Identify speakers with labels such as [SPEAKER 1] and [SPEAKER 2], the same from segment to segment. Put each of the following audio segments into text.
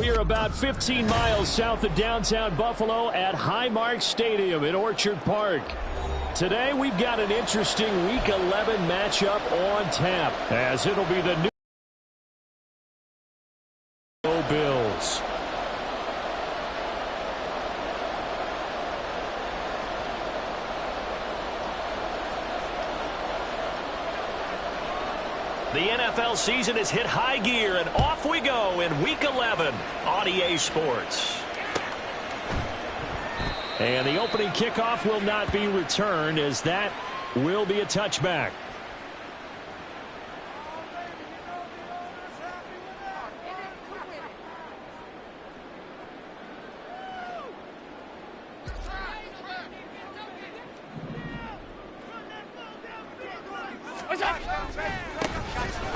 [SPEAKER 1] We are about 15 miles south of downtown Buffalo at Highmark Stadium in Orchard Park. Today we've got an interesting Week 11 matchup on tap, as it'll be the new Bills. The NFL season has hit high gear, and off we go in Week 11 on EA Sports. And the opening kickoff will not be returned, as that will be a touchback.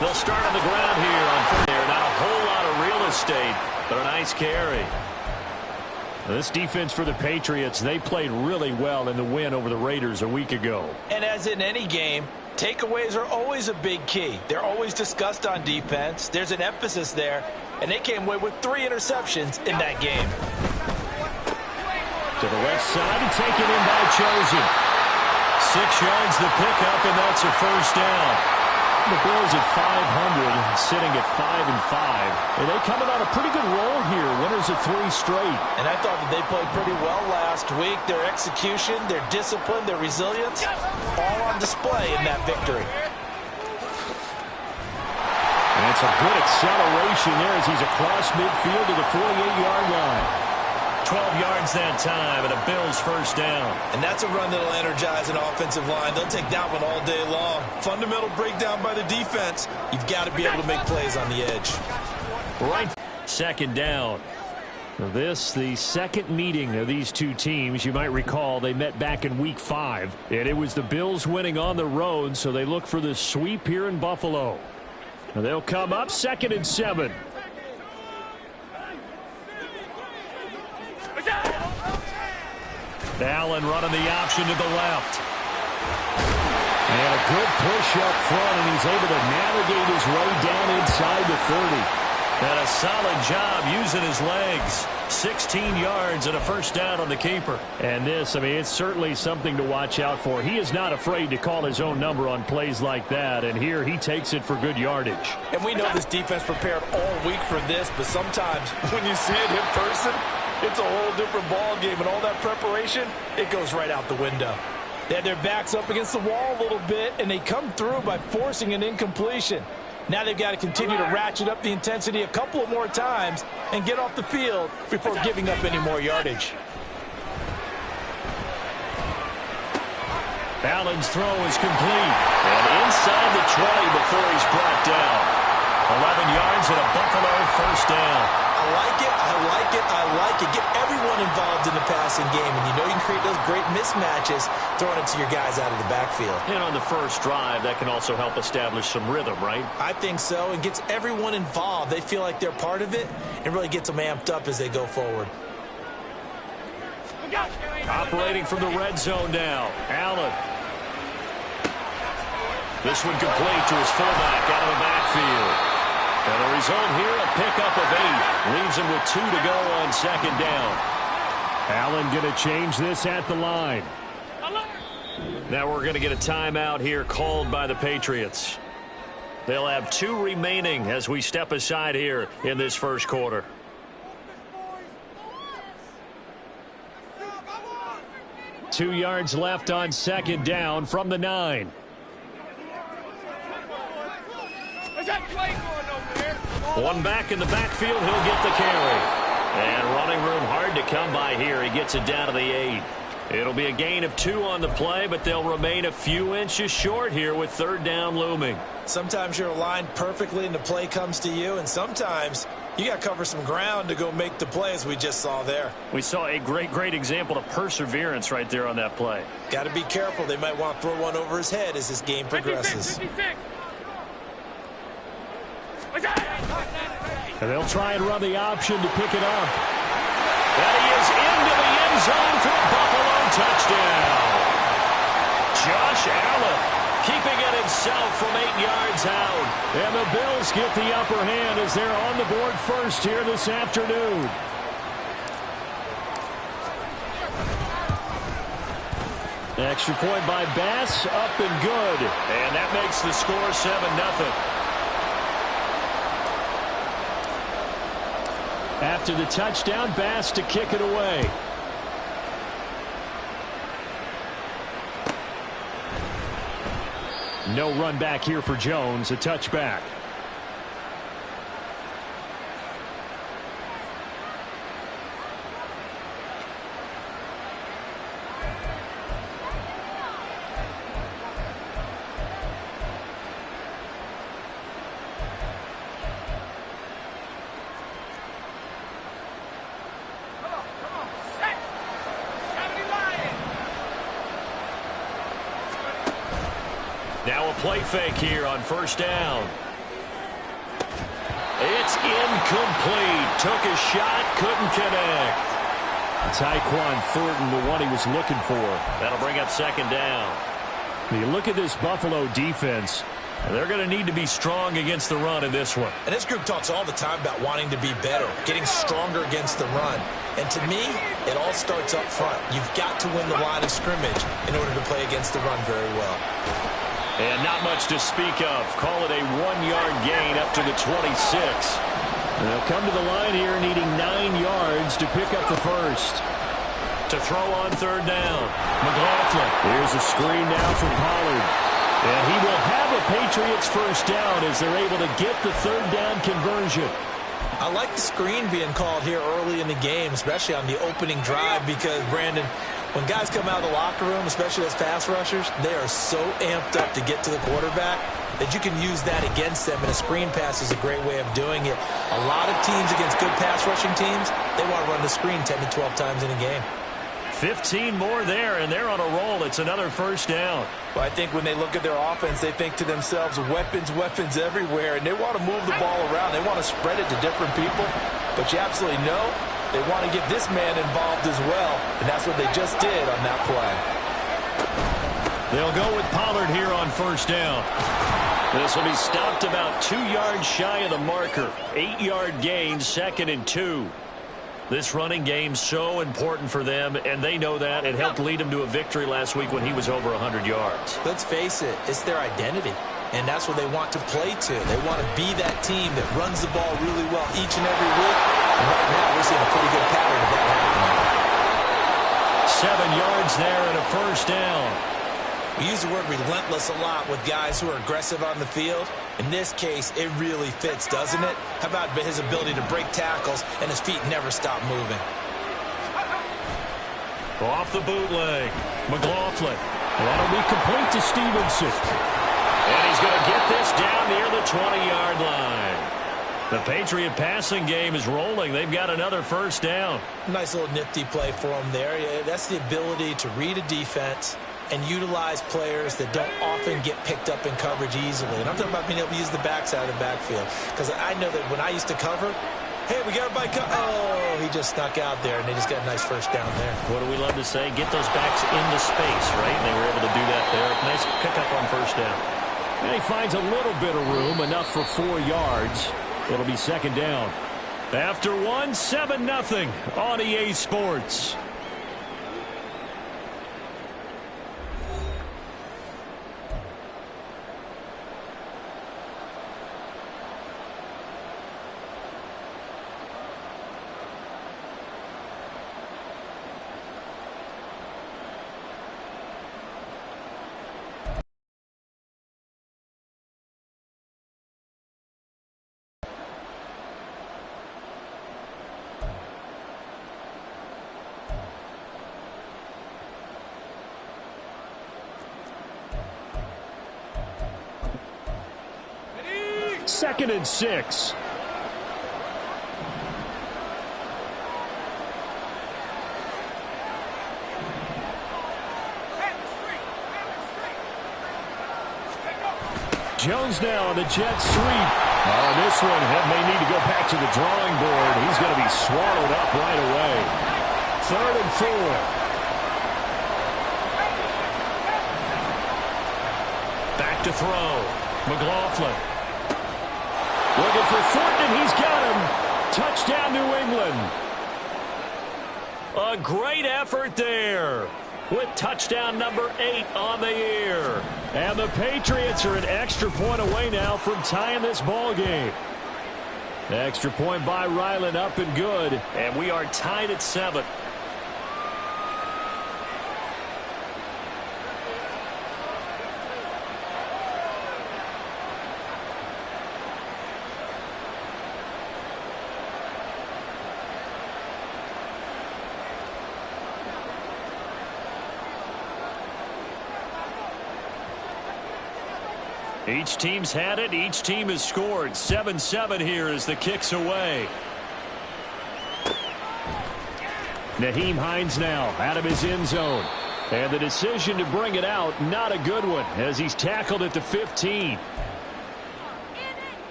[SPEAKER 1] They'll start on the ground here on fourth there. Not a whole lot of real estate, but a nice carry. This defense for the Patriots, they played really well in the win over the Raiders a week ago.
[SPEAKER 2] And as in any game, takeaways are always a big key. They're always discussed on defense. There's an emphasis there, and they came away with 3 interceptions in that game.
[SPEAKER 1] To the left side and taken in by Chosen. 6 yards the pickup, and that's a first down. The Bills at 500, sitting at 5-5. And they coming on a pretty good roll here. Winners of 3 straight.
[SPEAKER 2] And I thought that they played pretty well last week. Their execution, their discipline, their resilience, all on display in that victory.
[SPEAKER 1] And it's a good acceleration there as he's across midfield to the 48-yard line. 12 yards that time, and a Bills first down.
[SPEAKER 2] And that's a run that'll energize an offensive line. They'll take that one all day long. Fundamental breakdown by the defense. You've got to be able to make plays on the edge.
[SPEAKER 1] Right. Second down. This, the second meeting of these two teams. You might recall they met back in Week 5, and it was the Bills winning on the road, so they look for the sweep here in Buffalo. And they'll come up 2nd and 7. Allen running the option to the left. And a good push up front, and he's able to navigate his way down inside the 30. And a solid job using his legs. 16 yards and a first down on the keeper. And this, I mean, it's certainly something to watch out for. He is not afraid to call his own number on plays like that, and here he takes it for good yardage.
[SPEAKER 2] And we know this defense prepared all week for this, but sometimes when you see it in person, it's a whole different ball game, and all that preparation, it goes right out the window. They had their backs up against the wall a little bit, and they come through by forcing an incompletion. Now they've got to continue to ratchet up the intensity a couple of more times and get off the field before giving up any more yardage.
[SPEAKER 1] Allen's throw is complete. And inside the 20 before he's brought down. 11 yards and a Buffalo first down.
[SPEAKER 2] I like it, I like it, I like it. Get everyone involved in the passing game, and you know you can create those great mismatches throwing it to your guys out of the backfield.
[SPEAKER 1] And on the first drive, that can also help establish some rhythm, right?
[SPEAKER 2] I think so, and gets everyone involved. They feel like they're part of it, and really gets them amped up as they go forward.
[SPEAKER 1] Operating from the red zone now, Allen. This one complete to his fullback out of the backfield. And the result here, a pickup of 8. Leaves him with 2 to go on second down. Allen going to change this at the line. Now we're going to get a timeout here called by the Patriots. They'll have 2 remaining as we step aside here in this first quarter. Two yards left on second down from the 9. One back in the backfield, he'll get the carry. And running room hard to come by here. He gets it down to the 8. It'll be a gain of 2 on the play, but they'll remain a few inches short here with third down looming.
[SPEAKER 2] Sometimes you're aligned perfectly and the play comes to you, and sometimes you got to cover some ground to go make the play, as we just saw there.
[SPEAKER 1] We saw a great example of perseverance right there on that play.
[SPEAKER 2] Got to be careful. They might want to throw one over his head as this game progresses.
[SPEAKER 3] 56.
[SPEAKER 1] And they'll try and run the option to pick it up. And he is into the end zone for a Buffalo touchdown. Josh Allen keeping it in himself from 8 yards out. And the Bills get the upper hand as they're on the board first here this afternoon. Extra point by Bass, up and good. And that makes the score 7-0. After the touchdown, Bass to kick it away. No run back here for Jones, a touchback. Now a play fake here on first down. It's incomplete. Took a shot, couldn't connect. Tyquan Thornton, the one he was looking for. That'll bring up second down. You look at this Buffalo defense. They're going to need to be strong against the run in this one.
[SPEAKER 2] And this group talks all the time about wanting to be better, getting stronger against the run. And to me, it all starts up front. You've got to win the line of scrimmage in order to play against the run very well.
[SPEAKER 1] And not much to speak of. Call it a 1-yard gain up to the 26. And they'll come to the line here needing 9 yards to pick up the first. To throw on third down. McLaughlin. Here's a screen now from Pollard. And he will have a Patriots first down as they're able to get the third down conversion.
[SPEAKER 2] I like the screen being called here early in the game, especially on the opening drive, because, Brandon, when guys come out of the locker room, especially those pass rushers, they are so amped up to get to the quarterback that you can use that against them, and a screen pass is a great way of doing it. A lot of teams against good pass rushing teams, they want to run the screen 10 to 12 times in a game.
[SPEAKER 1] 15 more there, and they're on a roll. It's another first down.
[SPEAKER 2] Well, I think when they look at their offense, they think to themselves, weapons, weapons everywhere, and they want to move the ball around. They want to spread it to different people, but you absolutely know they want to get this man involved as well, and that's what they just did on that play.
[SPEAKER 1] They'll go with Pollard here on first down. This will be stopped about 2 yards shy of the marker. 8-yard gain, 2nd and 2. This running game's so important for them, and they know that. It helped lead them to a victory last week when he was over 100 yards.
[SPEAKER 2] Let's face it, it's their identity, and that's what they want to play to. They want to be that team that runs the ball really well each and every week, and right now we're seeing a pretty good pattern of that happening.
[SPEAKER 1] 7 yards there and a first down.
[SPEAKER 2] We use the word relentless a lot with guys who are aggressive on the field. In this case, it really fits, doesn't it? How about his ability to break tackles and his feet never stop moving?
[SPEAKER 1] Off the bootleg. McLaughlin. That'll be complete to Stevenson. And he's going to get this down near the 20-yard line. The Patriot passing game is rolling. They've got another first down.
[SPEAKER 2] Nice little nifty play for him there. That's the ability to read a defense and utilize players that don't often get picked up in coverage easily. And I'm talking about being able to use the backside of the backfield. Because I know that when I used to cover, hey, we got everybody oh, he just snuck out there, and they just got a nice first down there.
[SPEAKER 1] What do we love to say? Get those backs into space, right? And they were able to do that there. Nice pickup on first down. And he finds a little bit of room, enough for 4 yards. It'll be second down. After 7-0 on EA Sports. Second and 6. Jones now on the jet sweep. On this one, may need to go back to the drawing board. He's going to be swallowed up right away. 3rd and 4. Back to throw. McLaughlin. Looking for Thornton, and he's got him. Touchdown, New England. A great effort there with touchdown number 8 on the year. And the Patriots are an extra point away now from tying this ball game. Extra point by Ryland, up and good. And we are tied at 7. Each team's had it. Each team has scored. 7-7 here as the kick's away. Nyheim Hines now out of his end zone. And the decision to bring it out, not a good one, as he's tackled at the 15.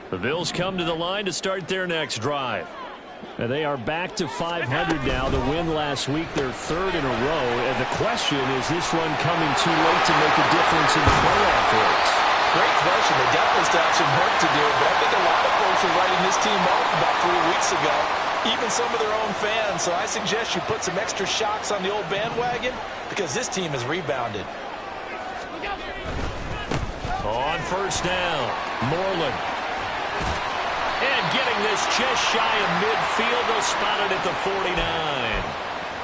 [SPEAKER 1] The Bills come to the line to start their next drive. And they are back to 500 now. The win last week, their 3rd in a row. And the question, is this run coming too late to make a difference in the playoff race?
[SPEAKER 2] Great question. They definitely still have some work to do, but I think a lot of folks are writing this team off about 3 weeks ago. Even some of their own fans. So I suggest you put some extra shocks on the old bandwagon because this team has rebounded.
[SPEAKER 1] On first down, Moreland. And getting this just shy of midfield, they'll spot it at the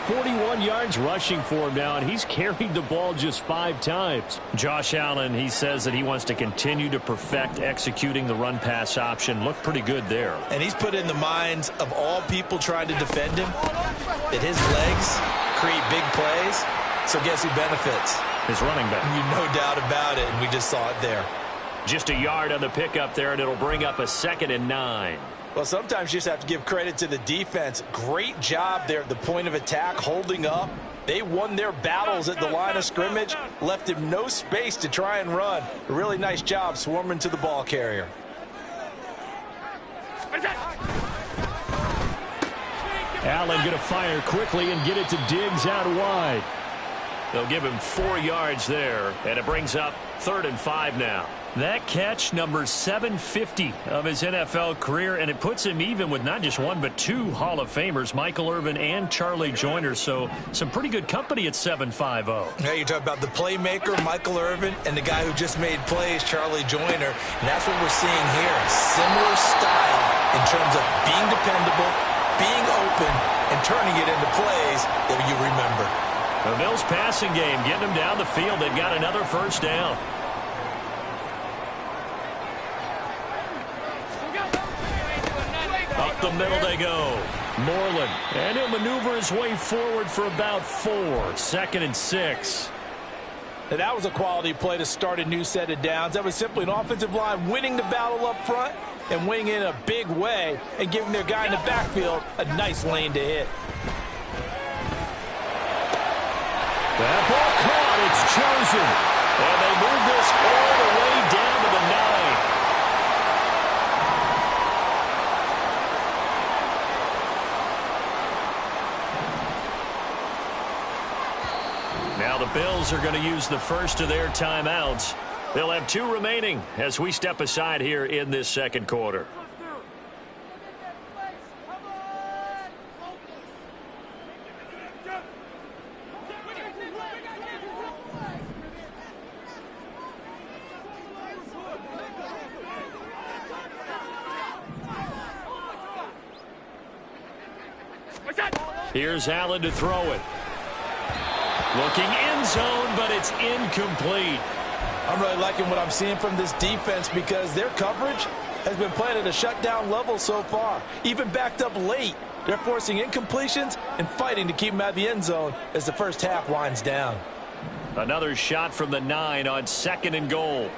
[SPEAKER 1] 49. 41 yards rushing for him now, and he's carried the ball just 5 times. Josh Allen, he says that he wants to continue to perfect executing the run-pass option. Looked pretty good there.
[SPEAKER 2] And he's put in the minds of all people trying to defend him that his legs create big plays. So guess who benefits?
[SPEAKER 1] His running back.
[SPEAKER 2] No doubt about it, and we just saw it there.
[SPEAKER 1] Just a yard on the pickup there, and it'll bring up a 2nd and 9.
[SPEAKER 2] Well, sometimes you just have to give credit to the defense. Great job there at the point of attack, holding up. They won their battles at the line of scrimmage, left him no space to try and run. A really nice job swarming to the ball carrier.
[SPEAKER 1] Allen going to fire quickly and get it to Diggs out wide. They'll give him 4 yards there, and it brings up 3rd and 5 now. That catch, number 750 of his NFL career, and it puts him even with not just 1 but 2 Hall of Famers, Michael Irvin and Charlie Joyner. So some pretty good company at 750.
[SPEAKER 2] Now you talk about the playmaker, Michael Irvin, and the guy who just made plays, Charlie Joyner. And that's what we're seeing here. Similar style in terms of being dependable, being open, and turning it into plays that you remember.
[SPEAKER 1] The Bills passing game, getting them down the field. They've got another first down. Up the middle they go. Moreland. And he'll maneuver his way forward for about 4. 2nd and 6.
[SPEAKER 2] And that was a quality play to start a new set of downs. That was simply an offensive line winning the battle up front and winning in a big way and giving their guy in the backfield a nice lane to hit.
[SPEAKER 1] That ball caught. It's chosen. And they move this all the way down to the 9. Now the Bills are going to use the first of their timeouts. They'll have 2 remaining as we step aside here in this second quarter. Here's Allen to throw it. Looking end zone, but it's incomplete.
[SPEAKER 2] I'm really liking what I'm seeing from this defense because their coverage has been playing at a shutdown level so far. Even backed up late, they're forcing incompletions and fighting to keep them out of the end zone as the first half winds down.
[SPEAKER 1] Another shot from the 9 on 2nd and goal.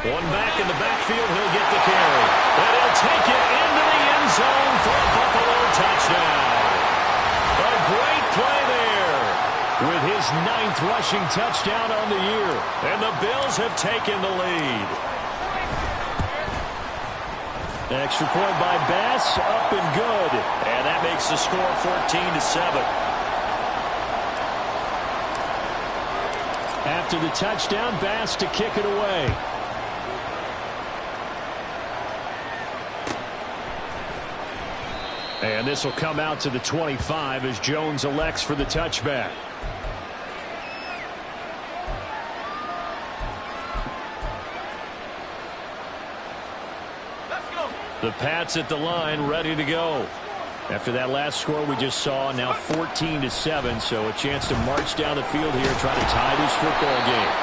[SPEAKER 1] One back in the backfield, he'll get the carry. And he'll take it into the end zone for a Buffalo touchdown. his 9th rushing touchdown on the year. And the Bills have taken the lead. Extra point by Bass, up and good. And that makes the score 14-7. After the touchdown, Bass to kick it away. And this will come out to the 25 as Jones elects for the touchback. The Pats at the line, ready to go. After that last score we just saw, now 14-7, so a chance to march down the field here, try to tie this football game.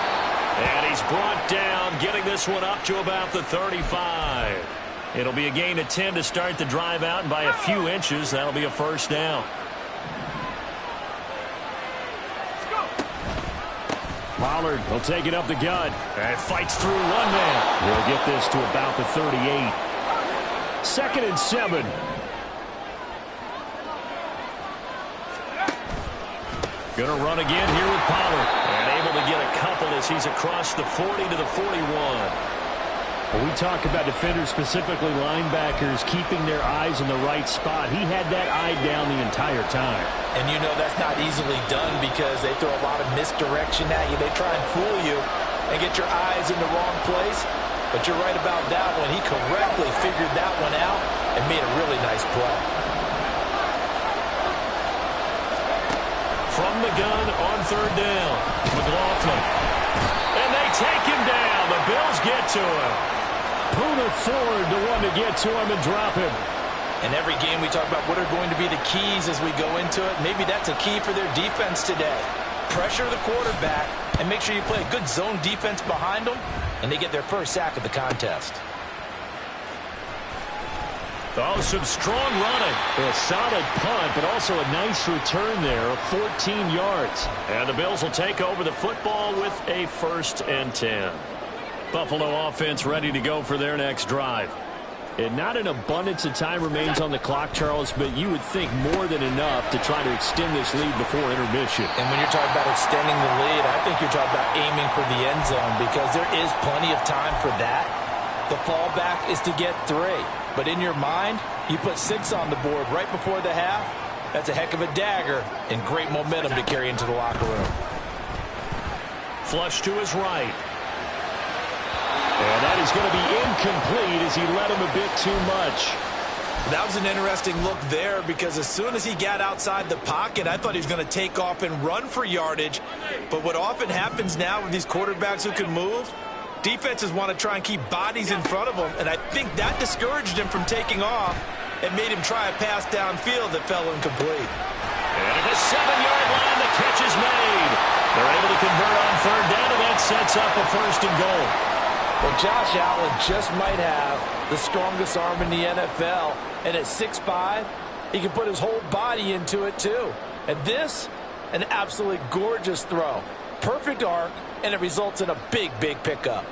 [SPEAKER 1] And he's brought down, getting this one up to about the 35. It'll be a gain of 10 to start the drive out, and by a few inches, that'll be a first down. Pollard will take it up the gut and fights through one man. We'll get this to about the 38. 2nd and 7. Gonna run again here with Pollard. And able to get a couple as he's across the 40 to the 41. When we talk about defenders, specifically linebackers, keeping their eyes in the right spot, he had that eye down the entire time.
[SPEAKER 2] And you know that's not easily done because they throw a lot of misdirection at you. They try and fool you and get your eyes in the wrong place. But you're right about that one. He correctly figured that one out and made a really nice play.
[SPEAKER 1] From the gun on 3rd down, McLaughlin. And they take him down. The Bills get to him. Puna Ford, the one to get to him and drop him.
[SPEAKER 2] In every game we talk about what are going to be the keys as we go into it. Maybe that's a key for their defense today. Pressure the quarterback and make sure you play a good zone defense behind them, and they get their first sack of the contest.
[SPEAKER 1] Oh, some strong running. A solid punt, but also a nice return there of 14 yards. And the Bills will take over the football with a 1st and 10. Buffalo offense ready to go for their next drive. And not an abundance of time remains on the clock, Charles, but you would think more than enough to try to extend this lead before intermission.
[SPEAKER 2] And when you're talking about extending the lead, I think you're talking about aiming for the end zone because there is plenty of time for that. The fallback is to get 3. But in your mind, you put 6 on the board right before the half. That's a heck of a dagger and great momentum to carry into the locker room.
[SPEAKER 1] Flush to his right. And that is going to be incomplete as he led him a bit too much.
[SPEAKER 2] That was an interesting look there because as soon as he got outside the pocket, I thought he was going to take off and run for yardage. But what often happens now with these quarterbacks who can move, defenses want to try and keep bodies in front of them, and I think that discouraged him from taking off and made him try a pass downfield that fell incomplete.
[SPEAKER 1] And at the 7-yard line, the catch is made. They're able to convert on 3rd down, and that sets up a 1st and goal.
[SPEAKER 2] Well, Josh Allen just might have the strongest arm in the NFL, and at 6'5", he can put his whole body into it too. And this, an absolutely gorgeous throw. Perfect arc, and it results in a big, big pickup.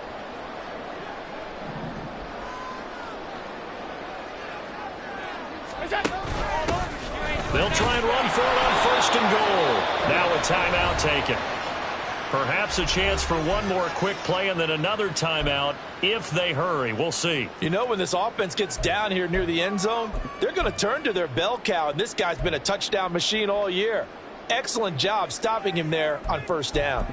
[SPEAKER 1] They'll try and run for it on 1st and goal. Now a timeout taken. Perhaps a chance for one more quick play and then another timeout if they hurry. We'll see.
[SPEAKER 2] You know, when this offense gets down here near the end zone, they're going to turn to their bell cow, and this guy's been a touchdown machine all year. Excellent job stopping him there on 1st down.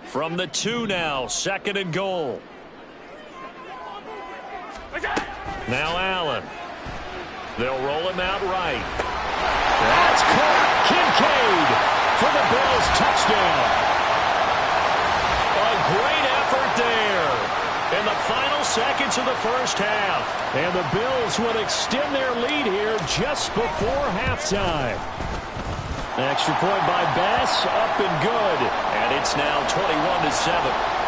[SPEAKER 1] From the 2 now, 2nd and goal. Now Allen. They'll roll him out right. That's caught. Kincaid for the Bills touchdown. A great effort there in the final seconds of the 1st half. And the Bills would extend their lead here just before halftime. Extra point by Bass, up and good. And it's now 21-7.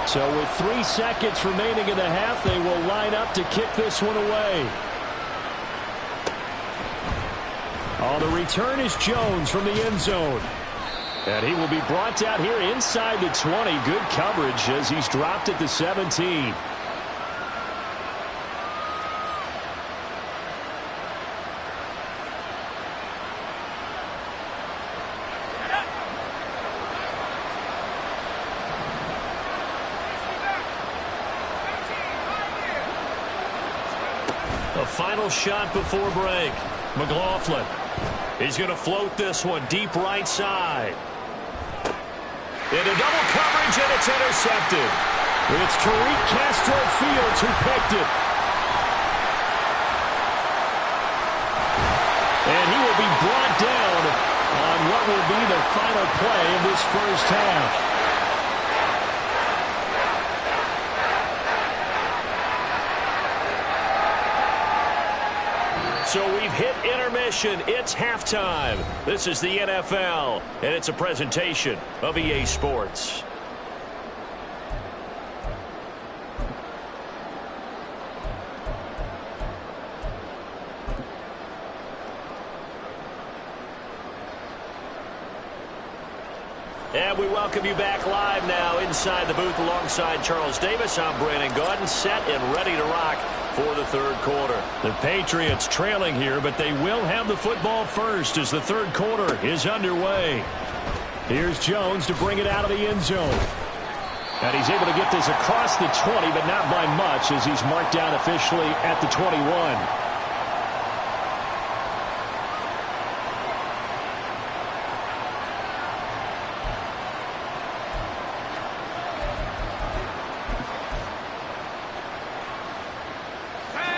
[SPEAKER 1] So with 3 seconds remaining in the half, they will line up to kick this one away. Oh, the return is Jones from the end zone. And he will be brought down here inside the 20. Good coverage as he's dropped at the 17. A final shot before break. McLaughlin. He's going to float this one deep right side. Into double coverage, and it's intercepted. It's Tariq Castro-Fields who picked it. And he will be brought down on what will be the final play of this first half. So we've hit intermission. It's halftime. This is the NFL, and it's a presentation of EA Sports. And we welcome you back live now inside the booth alongside Charles Davis. I'm Brandon Gaudin, set and ready to rock for the third quarter. The Patriots trailing here, but they will have the football first as the third quarter is underway. Here's Jones to bring it out of the end zone. And he's able to get this across the 20, but not by much as he's marked down officially at the 21.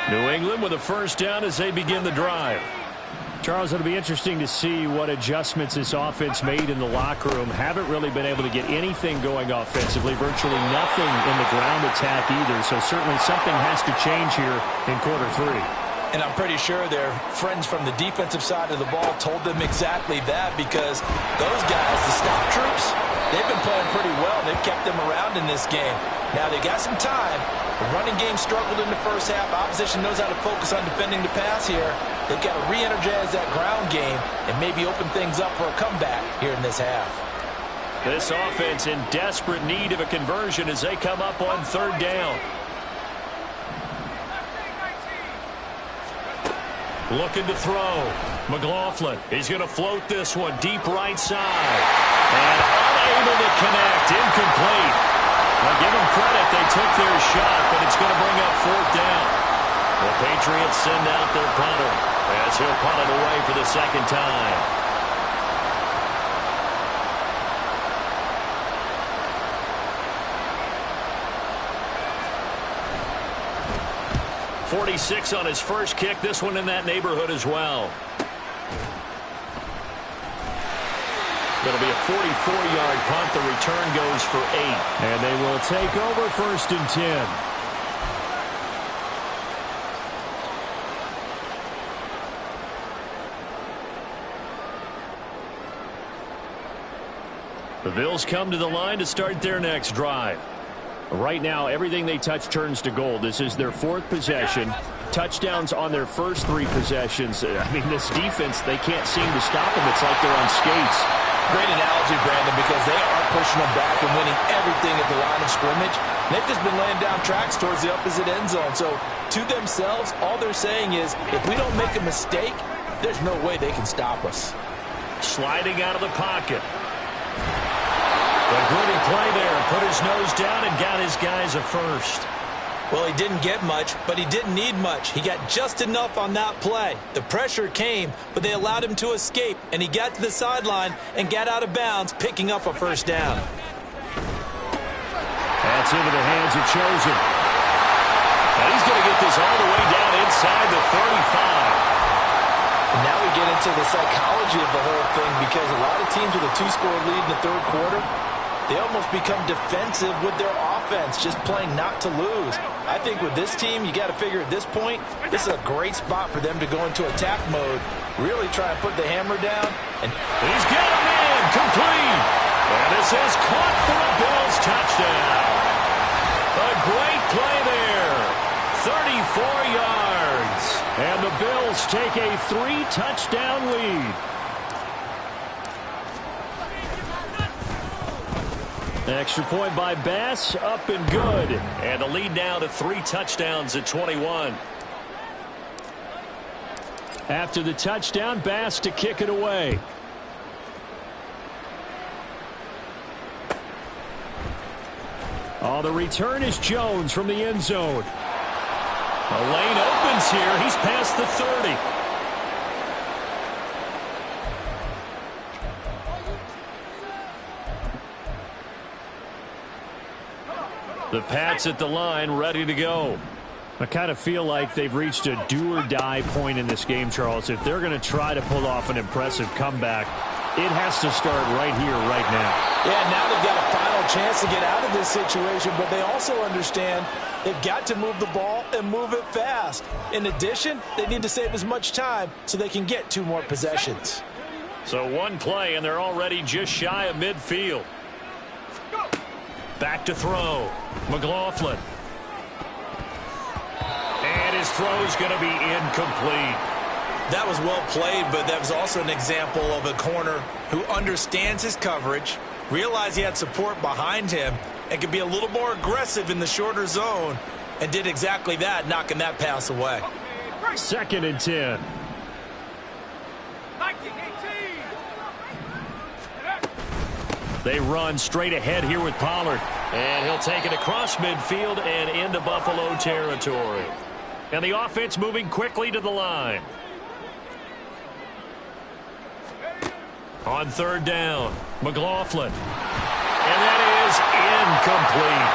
[SPEAKER 1] New England with a first down as they begin the drive. Charles, it'll be interesting to see what adjustments this offense made in the locker room. Haven't really been able to get anything going offensively, virtually nothing in the ground attack either. So certainly something has to change here in quarter three.
[SPEAKER 2] And I'm pretty sure their friends from the defensive side of the ball told them exactly that, because those guys, the stop troops, they've been playing pretty well. They've kept them around in this game. Now they got some time. The running game struggled in the first half. Opposition knows how to focus on defending the pass here. They've got to re-energize that ground game and maybe open things up for a comeback here in this half.
[SPEAKER 1] This offense in desperate need of a conversion as they come up on third down. Looking to throw. McLaughlin. He's going to float this one deep right side. And unable to connect. Incomplete. Well, give them credit. They took their shot, but it's going to bring up fourth down. The Patriots send out their punter as he'll punt it away for the second time. .46 on his first kick. This one in that neighborhood as well. It'll be a 44-yard punt. The return goes for 8. And they will take over first and 10. The Bills come to the line to start their next drive. Right now, everything they touch turns to gold. This is their fourth possession. Touchdowns on their first 3 possessions. I mean, this defense, they can't seem to stop them. It's like they're on skates.
[SPEAKER 2] Great analogy, Brandon, because they are pushing them back and winning everything at the line of scrimmage. And they've just been laying down tracks towards the opposite end zone. So, to themselves, all they're saying is, if we don't make a mistake, there's no way they can stop us.
[SPEAKER 1] Sliding out of the pocket. A gritty play there. Put his nose down and got his guys a first.
[SPEAKER 2] Well, he didn't get much, but he didn't need much. He got just enough on that play. The pressure came, but they allowed him to escape, and he got to the sideline and got out of bounds, picking up a first down.
[SPEAKER 1] That's into the hands of Chosen. And he's going to get this all the way down inside the 35.
[SPEAKER 2] And now we get into the psychology of the whole thing, because a lot of teams with a 2-score lead in the third quarter, they almost become defensive with their offense, just playing not to lose. I think with this team, you got to figure at this point, this is a great spot for them to go into attack mode, really try and put the hammer down. And
[SPEAKER 1] he's got a man complete. And this is caught for a Bills touchdown. A great play there. 34 yards. And the Bills take a 3-touchdown lead. Extra point by Bass, up and good. And the lead now to 3 touchdowns at 21. After the touchdown, Bass to kick it away. Oh, the return is Jones from the end zone. A lane opens here. He's past the 30. The Pats at the line, ready to go. I kind of feel like they've reached a do-or-die point in this game, Charles. If they're going to try to pull off an impressive comeback, it has to start right here, right now.
[SPEAKER 2] Yeah, now they've got a final chance to get out of this situation, but they also understand they've got to move the ball and move it fast. In addition, they need to save as much time so they can get 2 more possessions.
[SPEAKER 1] So one play, and they're already just shy of midfield. Back to throw. McLaughlin. And his throw's going to be incomplete.
[SPEAKER 2] That was well played, but that was also an example of a corner who understands his coverage, realized he had support behind him, and could be a little more aggressive in the shorter zone, and did exactly that, knocking that pass away.
[SPEAKER 1] 2nd and 10. They run straight ahead here with Pollard. And he'll take it across midfield and into Buffalo territory. And the offense moving quickly to the line. On 3rd down, McLaughlin. And that is incomplete.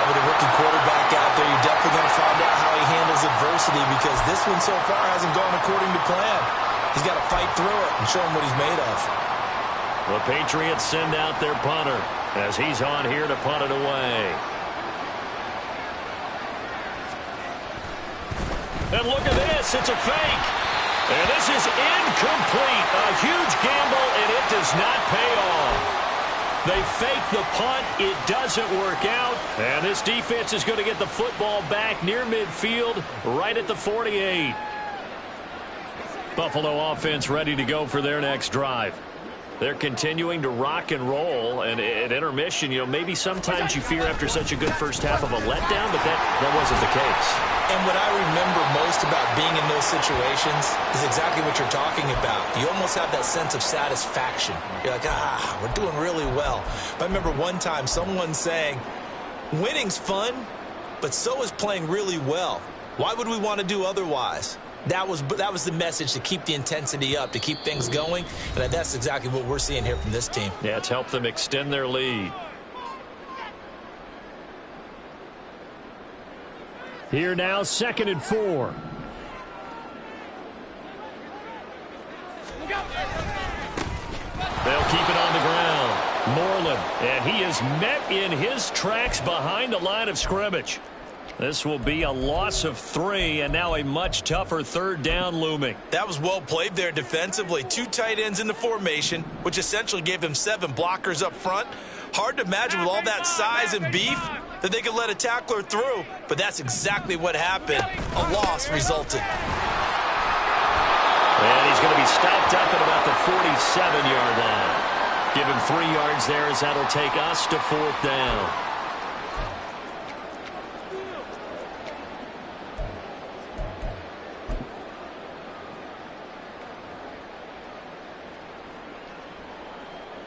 [SPEAKER 2] With a rookie quarterback out there, you're definitely going to find out how he handles adversity, because this one so far hasn't gone according to plan. He's got to fight through it and show him what he's made of.
[SPEAKER 1] The Patriots send out their punter as he's on here to punt it away. And look at this. It's a fake. And this is incomplete. A huge gamble, and it does not pay off. They fake the punt. It doesn't work out. And this defense is going to get the football back near midfield, right at the 48. Buffalo offense ready to go for their next drive. They're continuing to rock and roll, and at intermission, you know, maybe sometimes you fear after such a good first half of a letdown, but that wasn't the case.
[SPEAKER 2] And what I remember most about being in those situations is exactly what you're talking about. You almost have that sense of satisfaction. You're like, we're doing really well. But I remember one time someone saying, winning's fun, but so is playing really well. Why would we want to do otherwise? That was the message, to keep the intensity up, to keep things going, and that's exactly what we're seeing here from this team.
[SPEAKER 1] Yeah, it's helped them extend their lead. Here now, 2nd and 4. They'll keep it on the ground. Moreland, and he is met in his tracks behind the line of scrimmage. This will be a loss of 3, and now a much tougher 3rd down looming.
[SPEAKER 2] That was well played there defensively. 2 tight ends in the formation, which essentially gave them 7 blockers up front. Hard to imagine with all that size and beef that they could let a tackler through, but that's exactly what happened. A loss resulted.
[SPEAKER 1] And he's going to be stopped up at about the 47-yard line. Give him 3 yards there, as that'll take us to 4th down.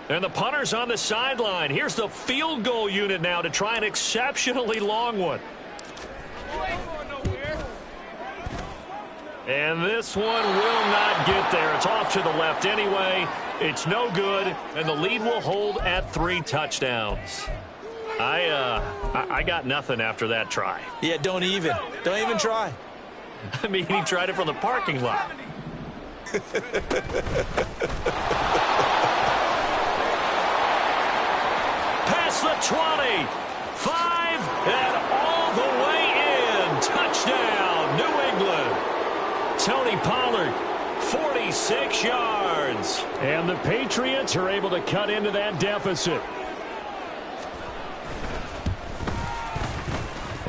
[SPEAKER 1] And the punter's on the sideline. Here's the field goal unit now to try an exceptionally long one. And this one will not get there. It's off to the left anyway. It's no good, and the lead will hold at 3 touchdowns. I got nothing after that try.
[SPEAKER 2] Yeah, don't even try.
[SPEAKER 1] I mean, he tried it from the parking lot. Past the 20, 5, and all the way in. Touchdown, New England. Tony Pollard, 46 yards. And the Patriots are able to cut into that deficit.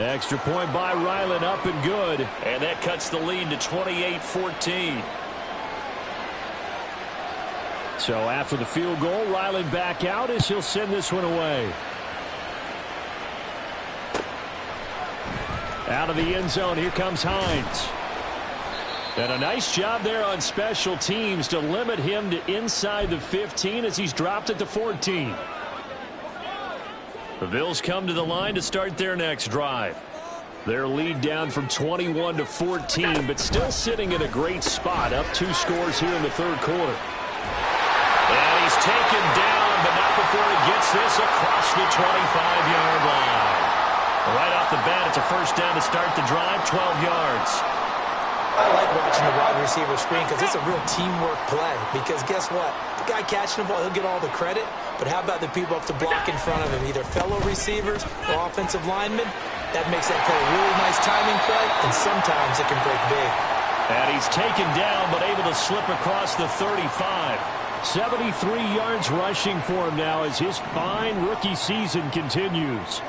[SPEAKER 1] Extra point by Ryland, up and good. And that cuts the lead to 28-14. So after the field goal, Ryland back out as he'll send this one away. Out of the end zone, here comes Hines. And a nice job there on special teams to limit him to inside the 15 as he's dropped it to 14. The Bills come to the line to start their next drive. Their lead down from 21 to 14, but still sitting in a great spot, up 2 scores here in the third quarter. And he's taken down, but not before he gets this across the 25-yard line. Right off the bat, it's a first down to start the drive, 12 yards.
[SPEAKER 2] I like watching the wide receiver screen because it's a real teamwork play. Because guess what? The guy catching the ball, he'll get all the credit. But how about the people up to block in front of him, either fellow receivers or offensive linemen? That makes that play a really nice timing play, and sometimes it can break big.
[SPEAKER 1] And he's taken down, but able to slip across the 35. 73 yards rushing for him now as his fine rookie season continues.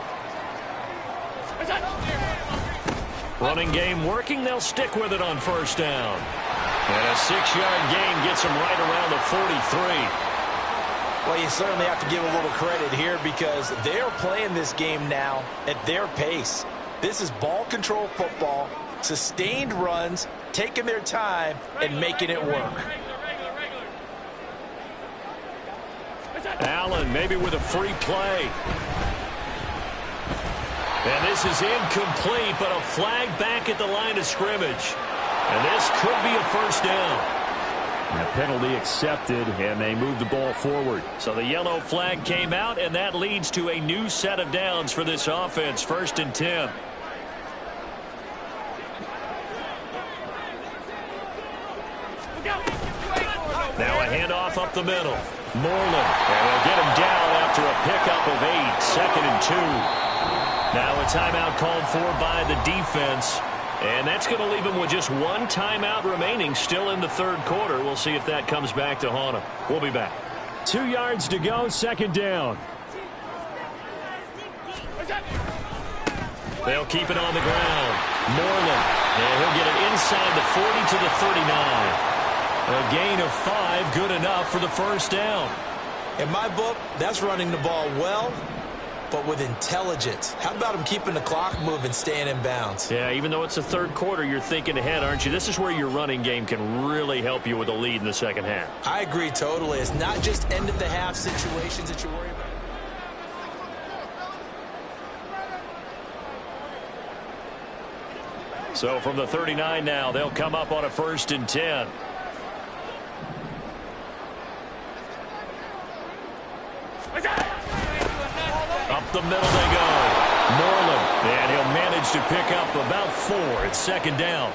[SPEAKER 1] Running game working. They'll stick with it on first down. And a 6-yard gain gets him right around the 43.
[SPEAKER 2] Well, you certainly have to give a little credit here because they're playing this game now at their pace. This is ball control football, sustained runs, taking their time, and making it work.
[SPEAKER 1] Allen maybe with a free play. And this is incomplete, but a flag back at the line of scrimmage. And this could be a first down. A penalty accepted, and they move the ball forward. So the yellow flag came out, and that leads to a new set of downs for this offense. First and 10. Now a handoff up the middle. Moreland, and they'll get him down after a pickup of 8. Second and 2. Now a timeout called for by the defense. And that's going to leave him with just one timeout remaining still in the third quarter. We'll see if that comes back to haunt him. We'll be back. 2 yards to go, second down. They'll keep it on the ground. Moreland, and he'll get it inside the 40 to the 39. A gain of 5, good enough for the first down.
[SPEAKER 2] In my book, that's running the ball well, but with intelligence. How about him keeping the clock moving, staying in bounds?
[SPEAKER 1] Yeah, even though it's the third quarter, you're thinking ahead, aren't you? This is where your running game can really help you with a lead in the second half.
[SPEAKER 2] I agree totally. It's not just end-of-the-half situations that you worry about.
[SPEAKER 1] So from the 39 now, they'll come up on a first and 10. Up the middle they go. Moreland, and he'll manage to pick up about 4. It's second down.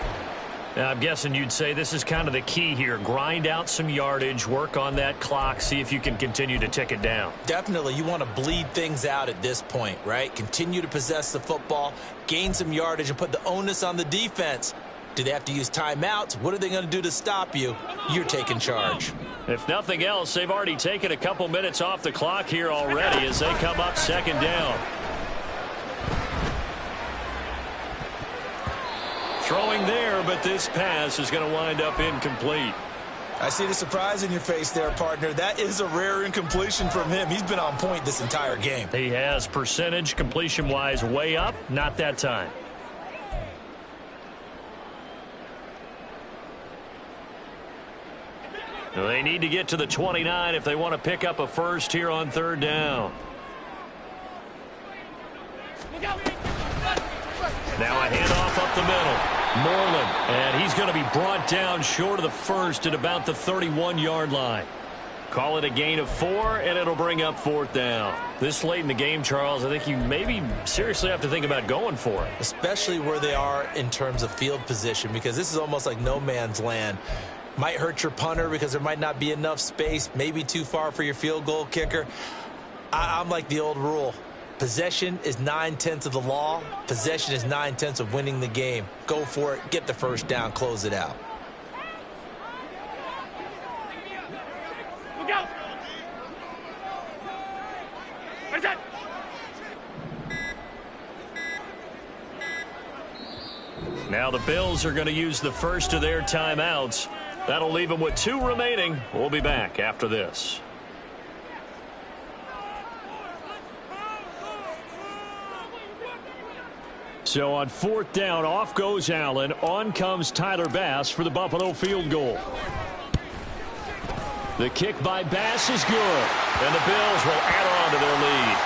[SPEAKER 1] Now, I'm guessing you'd say this is kind of the key here. Grind out some yardage, work on that clock, see if you can continue to tick it down.
[SPEAKER 2] Definitely. You want to bleed things out at this point, right? Continue to possess the football, gain some yardage, and put the onus on the defense. Do they have to use timeouts? What are they going to do to stop you? You're taking charge.
[SPEAKER 1] If nothing else, they've already taken a couple minutes off the clock here already as they come up second down. Throwing there, but this pass is going to wind up incomplete.
[SPEAKER 2] I see the surprise in your face there, partner. That is a rare incompletion from him. He's been on point this entire game.
[SPEAKER 1] He has percentage completion-wise way up, not that time. They need to get to the 29 if they want to pick up a first here on third down. Now a handoff up the middle. Moreland, and he's going to be brought down short of the first at about the 31-yard line. Call it a gain of 4, and it'll bring up fourth down. This late in the game, Charles, I think you maybe seriously have to think about going for it.
[SPEAKER 2] Especially where they are in terms of field position, because this is almost like no man's land. Might hurt your punter because there might not be enough space, maybe too far for your field goal kicker. I'm like the old rule. Possession is 9/10 of the law. Possession is 9/10 of winning the game. Go for it. Get the first down. Close it out.
[SPEAKER 3] Look out! Where's that?
[SPEAKER 1] Now the Bills are going to use the first of their timeouts. That'll leave them with 2 remaining. We'll be back after this. So on 4th down, off goes Allen. On comes Tyler Bass for the Buffalo field goal. The kick by Bass is good. And the Bills will add on to their lead.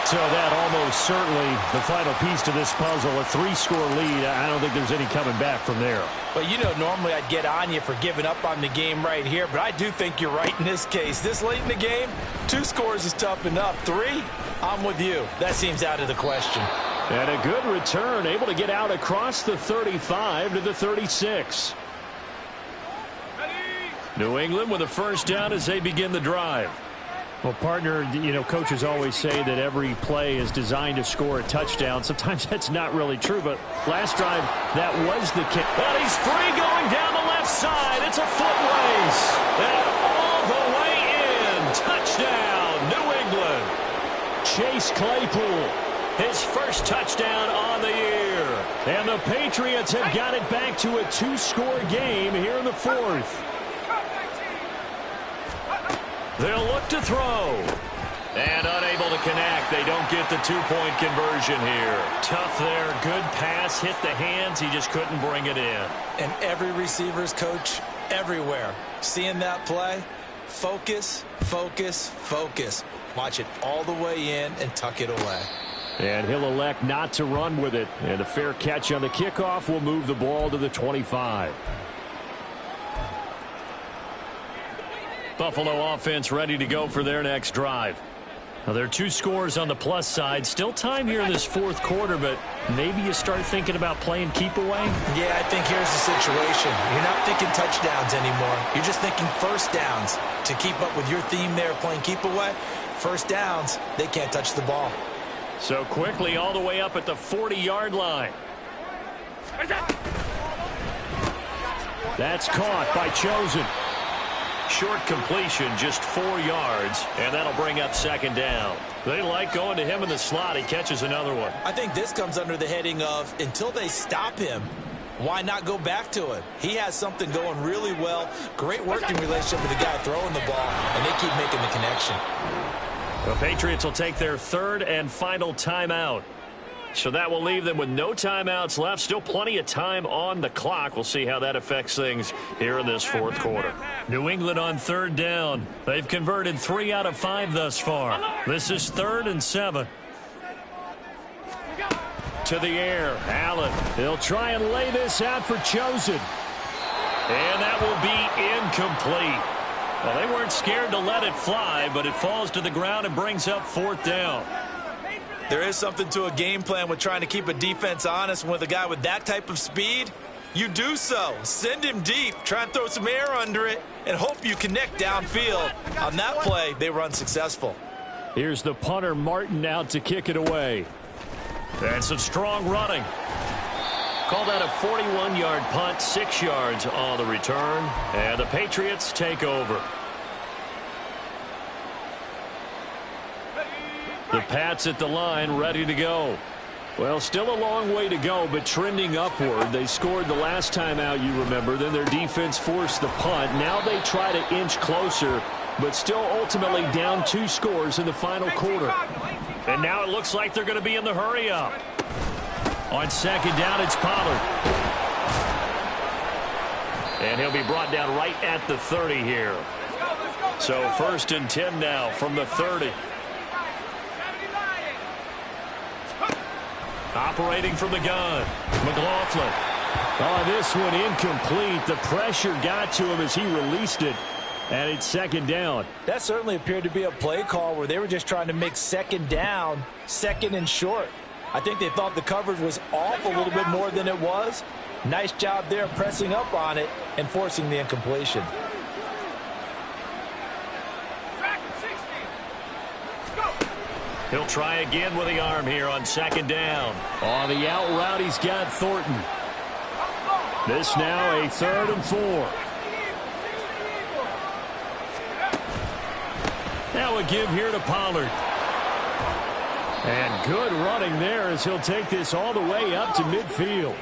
[SPEAKER 1] So that almost certainly the final piece to this puzzle, a 3-score lead. I don't think there's any coming back from there.
[SPEAKER 2] Well, you know, normally I'd get on you for giving up on the game right here, but I do think you're right in this case. This late in the game, 2 scores is tough enough. 3, I'm with you. That seems out of the question.
[SPEAKER 1] And a good return, able to get out across the 35 to the 36. New England with a first down as they begin the drive. Well, partner, you know, coaches always say that every play is designed to score a touchdown. Sometimes that's not really true, but last drive, that was the kick. But he's free going down the left side. It's a foot race. And all the way in. Touchdown, New England. Chase Claypool, his first touchdown on the year. And the Patriots have got it back to a 2-score game here in the 4th. They'll look to throw. And unable to connect. They don't get the 2-point conversion here. Tough there. Good pass. Hit the hands. He just couldn't bring it in.
[SPEAKER 2] And every receiver's coach everywhere. Seeing that play, focus, focus, focus. Watch it all the way in and tuck it away.
[SPEAKER 1] And he'll elect not to run with it. And a fair catch on the kickoff will move the ball to the 25. Buffalo offense ready to go for their next drive. Now, there are 2 scores on the plus side. Still time here in this 4th quarter, but maybe you start thinking about playing keep away?
[SPEAKER 2] Yeah, I think here's the situation. You're not thinking touchdowns anymore. You're just thinking first downs. To keep up with your theme there, playing keep away, first downs, they can't touch the ball.
[SPEAKER 1] So quickly all the way up at the 40-yard line. That's caught by Chosen. Short completion, just 4 yards, and that'll bring up 2nd down. They like going to him in the slot. He catches another one.
[SPEAKER 2] I think this comes under the heading of until they stop him, why not go back to it? He has something going really well. Great working relationship with the guy throwing the ball, and they keep making the connection.
[SPEAKER 1] The Patriots will take their 3rd and final timeout. So that will leave them with no timeouts left. Still plenty of time on the clock. We'll see how that affects things here in this 4th quarter. New England on 3rd down. They've converted 3 out of 5 thus far. This is 3rd and 7. To the air. Allen. He'll try and lay this out for Chosen. And that will be incomplete. Well, they weren't scared to let it fly, but it falls to the ground and brings up 4th down.
[SPEAKER 2] There is something to a game plan with trying to keep a defense honest. With a guy with that type of speed, you do so. Send him deep. Try and throw some air under it and hope you connect downfield. On that play, they were unsuccessful.
[SPEAKER 1] Here's the punter, Martin, out to kick it away. And some strong running. Call that a 41-yard punt, 6 yards on the return. And the Patriots take over. The Pats at the line, ready to go. Well, still a long way to go, but trending upward. They scored the last time out, you remember. Then their defense forced the punt. Now they try to inch closer, but still ultimately down 2 scores in the final quarter. And now it looks like they're going to be in the hurry-up. On 2nd down, it's Pollard. And he'll be brought down right at the 30 here. So 1st and 10 now from the 30. Operating from the gun, McLaughlin. Oh, this one incomplete. The pressure got to him as he released it, and it's 2nd down.
[SPEAKER 2] That certainly appeared to be a play call where they were just trying to make 2nd down, 2nd and short. I think they thought the coverage was off a little bit more than it was. Nice job there pressing up on it and forcing the incompletion.
[SPEAKER 1] He'll try again with the arm here on 2nd down. On the out route, he's got Thornton. This now a 3rd and 4. Now a give here to Pollard. And good running there as he'll take this all the way up to midfield.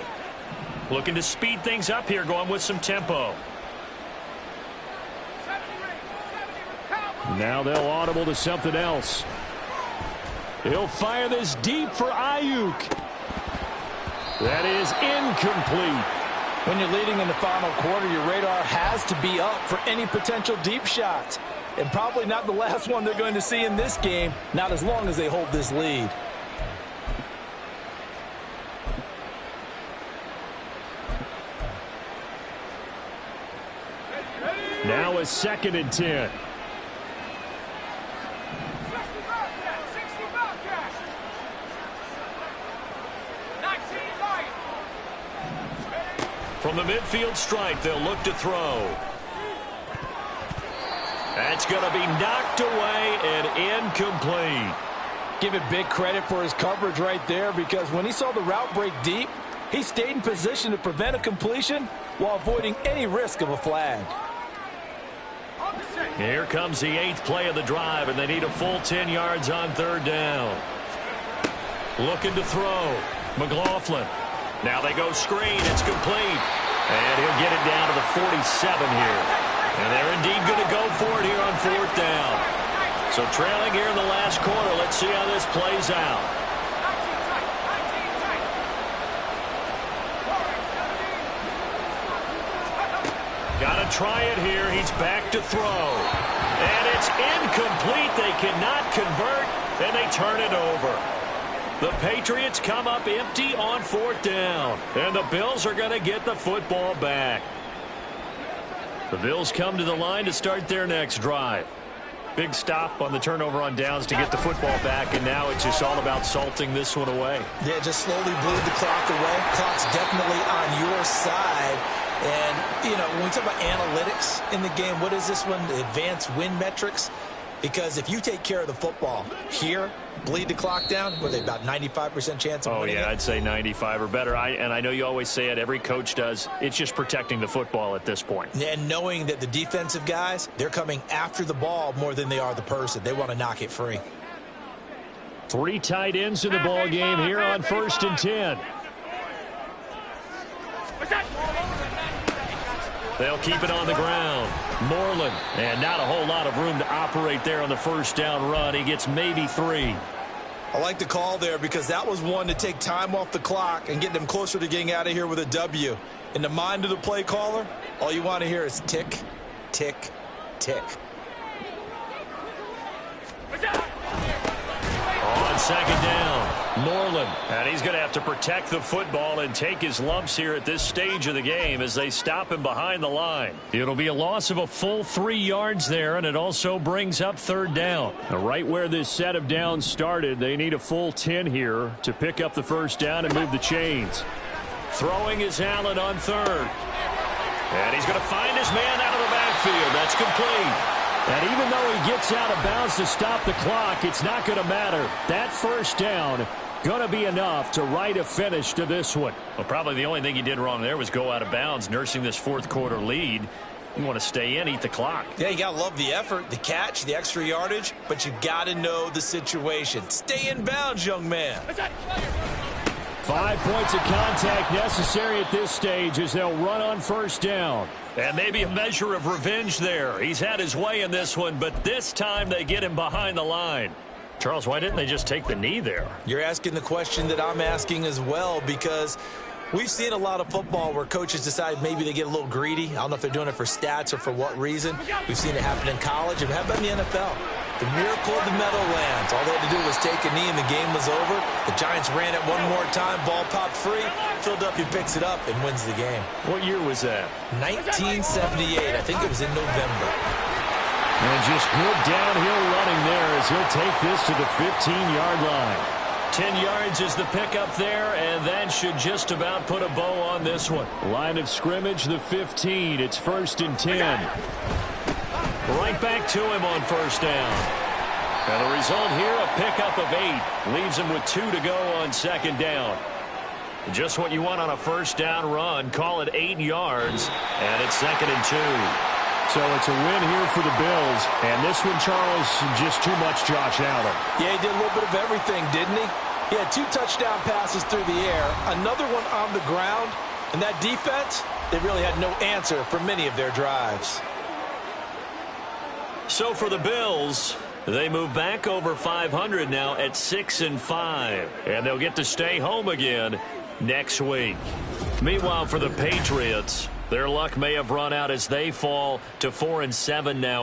[SPEAKER 1] Looking to speed things up here, going with some tempo. Now they'll audible to something else. He'll fire this deep for Ayuk. That is incomplete.
[SPEAKER 2] When you're leading in the final quarter, your radar has to be up for any potential deep shots. And probably not the last one they're going to see in this game, not as long as they hold this lead.
[SPEAKER 1] Now a 2nd and 10. From the midfield stripe, they'll look to throw. That's going to be knocked away and incomplete.
[SPEAKER 2] Give it big credit for his coverage right there, because when he saw the route break deep, he stayed in position to prevent a completion while avoiding any risk of a flag.
[SPEAKER 1] Here comes the 8th play of the drive, and they need a full 10 yards on 3rd down. Looking to throw. McLaughlin. Now they go screen. It's complete. And he'll get it down to the 47 here. And they're indeed going to go for it here on 4th down. So trailing here in the last quarter. Let's see how this plays out. Got to try it here. He's back to throw. And it's incomplete. They cannot convert, and they turn it over. The Patriots come up empty on 4th down, and the Bills are going to get the football back. The Bills come to the line to start their next drive. Big stop on the turnover on downs to get the football back, and now it's just all about salting this one away.
[SPEAKER 2] Yeah, just slowly bleed the clock away. Clock's definitely on your side. And, you know, when we talk about analytics in the game, what is this one? Advanced win metrics? Because if you take care of the football here, bleed the clock down, what are they, about 95% chance of winning it?
[SPEAKER 1] I'd say 95 or better. And I know you always say it, every coach does. It's just protecting the football at this point.
[SPEAKER 2] And knowing that the defensive guys, they're coming after the ball more than they are the person. They want to knock it free.
[SPEAKER 1] 3 tight ends in the ball game here on 1st and 10. They'll keep it on the ground. Moreland, and not a whole lot of room to operate there on the 1st down run. He gets maybe 3.
[SPEAKER 2] I like the call there, because that was one to take time off the clock and get them closer to getting out of here with a W. In the mind of the play caller, all you want to hear is tick, tick, tick.
[SPEAKER 1] On 2nd down, Moreland. And he's going to have to protect the football and take his lumps here at this stage of the game as they stop him behind the line. It'll be a loss of a full 3 yards there, and it also brings up 3rd down. Right where this set of downs started, they need a full 10 here to pick up the 1st down and move the chains. Throwing is Allen on 3rd. And he's going to find his man out of the backfield. That's complete. And even though he gets out of bounds to stop the clock, it's not going to matter. That 1st down going to be enough to write a finish to this one. Well, probably the only thing he did wrong there was go out of bounds, nursing this 4th quarter lead. You want to stay in, eat the clock.
[SPEAKER 2] Yeah, you got to love the effort, the catch, the extra yardage, but you got to know the situation. Stay in bounds, young man.
[SPEAKER 1] 5 points of contact necessary at this stage as they'll run on 1st down. And maybe a measure of revenge there. He's had his way in this one, but this time they get him behind the line. Charles, why didn't they just take the knee there?
[SPEAKER 2] You're asking the question that I'm asking as well, because we've seen a lot of football where coaches decide maybe they get a little greedy. I don't know if they're doing it for stats or for what reason. We've seen it happen in college, and how about in the NFL? The miracle of the Meadowlands. All they had to do was take a knee and the game was over. The Giants ran it one more time. Ball popped free. Philadelphia picks it up and wins the game.
[SPEAKER 1] What year was that?
[SPEAKER 2] 1978. I think it was in November.
[SPEAKER 1] And just good downhill running there as he'll take this to the 15-yard line. 10 yards is the pickup there, and that should just about put a bow on this one. Line of scrimmage, the 15. It's 1st and 10. Right back to him on 1st down. And the result here, a pickup of 8. Leaves him with 2 to go on 2nd down. Just what you want on a 1st down run. Call it 8 yards, and it's 2nd and 2. So it's a win here for the Bills. And this one, Charles, just too much Josh Allen.
[SPEAKER 2] Yeah, he did a little bit of everything, didn't he? He had 2 touchdown passes through the air, another one on the ground, And that defense, they really had no answer for many of their drives.
[SPEAKER 1] So for the Bills, they move back over 500 now at 6-5. And they'll get to stay home again next week. Meanwhile, for the Patriots, their luck may have run out as they fall to 4-7 now.